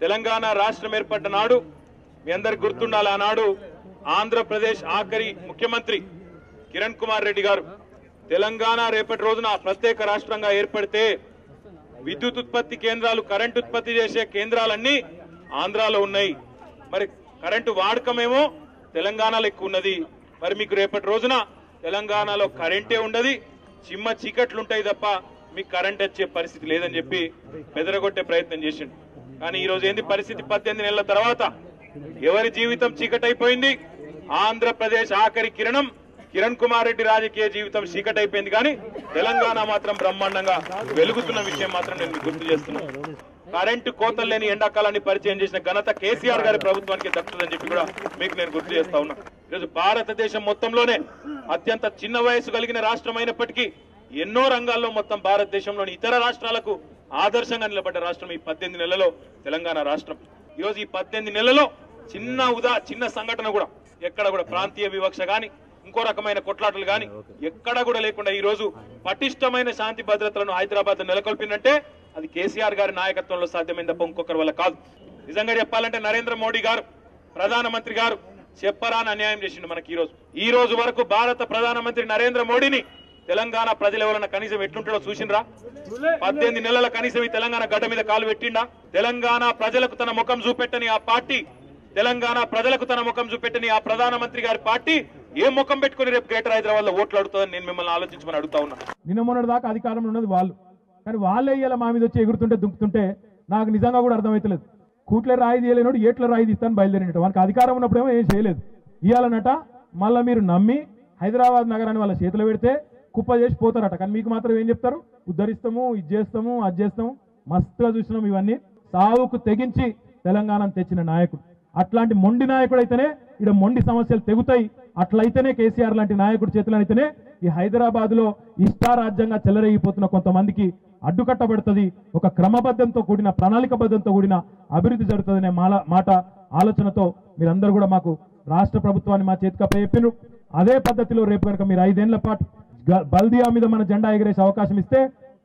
తెలంగాణ రాష్ట్రం ఏర్పడ్డ నాడు మీ అందరికి గుర్తుండాలి, ఆనాడు ఆంధ్రప్రదేశ్ ఆఖరి ముఖ్యమంత్రి కిరణ్ కుమార్ రెడ్డి గారు తెలంగాణ రేపటి రోజున ప్రత్యేక రాష్ట్రంగా ఏర్పడితే విద్యుత్ ఉత్పత్తి కేంద్రాలు, కరెంటు ఉత్పత్తి చేసే కేంద్రాలన్నీ ఆంధ్రాలో ఉన్నాయి. మరి కరెంటు వాడకమేమో తెలంగాణలో ఎక్కువ ఉన్నది. మరి మీకు రేపటి రోజున తెలంగాణలో కరెంటే ఉండదు, చిమ్మ చీకట్లుంటాయి తప్ప మీకు కరెంట్ వచ్చే పరిస్థితి లేదని చెప్పి బెదరగొట్టే ప్రయత్నం చేసిండు. కానీ ఈ రోజు ఏంది పరిస్థితి? 18 నెలల తర్వాత ఎవరి జీవితం చీకటైపోయింది? ఆంధ్రప్రదేశ్ ఆఖరి కిరణం కిరణ్ కుమార్ రెడ్డి రాజకీయ జీవితం చీకటైపోయింది. కానీ తెలంగాణ మాత్రం బ్రహ్మాండంగా వెలుగుతున్న విషయం మాత్రం నేను మీకు గుర్తు చేస్తున్నాను. కరెంటు కోతలు లేని ఎండాకాలాన్ని పరిచయం చేసిన ఘనత కేసీఆర్ గారి ప్రభుత్వానికి దక్కుతుందని చెప్పి కూడా మీకు నేను గుర్తు చేస్తా ఉన్నా. ఈరోజు భారతదేశం మొత్తంలోనే అత్యంత చిన్న వయసు కలిగిన రాష్ట్రం అయినప్పటికీ ఎన్నో రంగాల్లో మొత్తం భారతదేశంలోని ఇతర రాష్ట్రాలకు ఆదర్శంగా నిలబడ్డ రాష్ట్రం ఈ 18 నెలల్లో తెలంగాణ రాష్ట్రం. ఈరోజు ఈ 18 నెలల్లో చిన్న సంఘటన కూడా ఎక్కడ కూడా ప్రాంతీయ వివక్ష గాని ఇంకో రకమైన కొట్లాటలు గాని ఎక్కడా కూడా లేకుండా ఈ రోజు పటిష్టమైన శాంతి భద్రతలను హైదరాబాద్ నెలకొల్పిందంటే అది కేసీఆర్ గారి నాయకత్వంలో సాధ్యమైన తప్ప ఇంకొకరి వల్ల కాదు. నిజంగా చెప్పాలంటే నరేంద్ర మోడీ గారు ప్రధానమంత్రి గారు చెప్పరాని అన్యాయం చేసిండు మనకి. ఈ రోజు వరకు భారత ప్రధానమంత్రి నరేంద్ర మోడీని తెలంగాణ ప్రజలు ఎవరన్నా కనీసం ఎట్లుంటాడో చూసిండ్రా? 18 నెలల కనీసం ఈ తెలంగాణ గడ్డ మీద కాలు పెట్టిండా? తెలంగాణ ప్రజలకు తన ముఖం చూపెట్టని ఆ పార్టీ, తెలంగాణ ప్రజలకు తన ముఖం చూపెట్టని ఆ ప్రధానమంత్రి గారి పార్టీ ఏ ముఖం పెట్టుకుని రేపు గ్రేటర్ హైదరాబాద్ లో ఓట్లు అడుగుతుందని నేను మిమ్మల్ని ఆలోచించమని అడుగుతా ఉన్నా. నిన్న మొన్నటి దాకా అధికారంలో ఉన్నది వాళ్ళు, కానీ వాళ్ళే ఇవాళ మా మీద వచ్చి ఎగురుతుంటే దుంకుతుంటే నాకు నిజంగా కూడా అర్థమవుతలేదు. కూట్లే రాయి తీయలేనోడు ఏట్ల రాయి తీస్తాను బయలుదేరినట్టు. వాళ్ళకి అధికారం ఉన్నప్పుడేమో ఏం చేయలేదు. ఇవాళనట మళ్ళీ మీరు నమ్మి హైదరాబాద్ నగరాన్ని వాళ్ళ చేతిలో పెడితే కుప్ప చేసి పోతారట. కానీ మీకు మాత్రం ఏం చెప్తారు? ఉద్ధరిస్తాము, ఇది చేస్తాము, అది చేస్తాము. మస్తుగా చూసినాం ఇవన్నీ. సావుకు తెగించి తెలంగాణను తెచ్చిన నాయకుడు. అట్లాంటి మొండి నాయకుడు అయితేనే ఇక్కడ మొండి సమస్యలు తెగుతాయి. అట్లయితేనే కేసీఆర్ లాంటి నాయకుడు చేతులు అయితేనే ఈ హైదరాబాద్ లో ఇష్టారాజ్యంగా చెలరేగిపోతున్న కొంతమందికి అడ్డుకట్టబడుతుంది. ఒక క్రమబద్ధంతో కూడిన ప్రణాళికబద్ధంతో కూడిన అభివృద్ధి జరుగుతుందనే మాట ఆలోచనతో మీరందరూ కూడా మాకు రాష్ట్ర ప్రభుత్వాన్ని మా చేతికి అప్పచెప్పినారు. అదే పద్ధతిలో రేపు కనుక మీరు 5 ఏళ్ల పాటు బల్దియా మీద మన జెండా ఎగరేసే అవకాశం ఇస్తే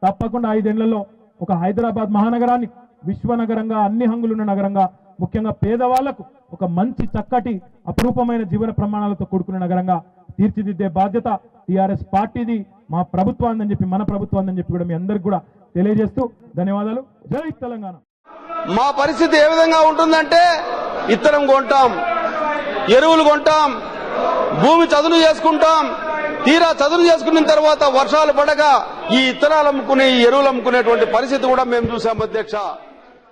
తప్పకుండా 5 ఏళ్లలో ఒక హైదరాబాద్ మహానగరాన్ని విశ్వనగరంగా, అన్ని హంగులున్న నగరంగా, ముఖ్యంగా పేదవాళ్లకు ఒక మంచి చక్కటి అపురూపమైన జీవన ప్రమాణాలతో కూడుకున్న నగరంగా తీర్చిదిద్దే బాధ్యత టీఆర్ఎస్ పార్టీది, మా ప్రభుత్వాన్ని అని చెప్పి, మన ప్రభుత్వాన్ని అని చెప్పి కూడా మీ అందరికి కూడా తెలియజేస్తూ ధన్యవాదాలు. జై తెలంగాణ. మా పరిస్థితి ఏ విధంగా ఉంటుందంటే ఇత్తనం కొంటాం, ఎరువులు కొంటాం, భూమి చదును చేసుకుంటాం. తీరా చదును చేసుకున్న తర్వాత వర్షాలు పడక ఈ ఇత్తనాలు అమ్ముకుని, ఎరువులు అమ్ముకునేటువంటి పరిస్థితి కూడా మేము చూసాం అధ్యక్ష.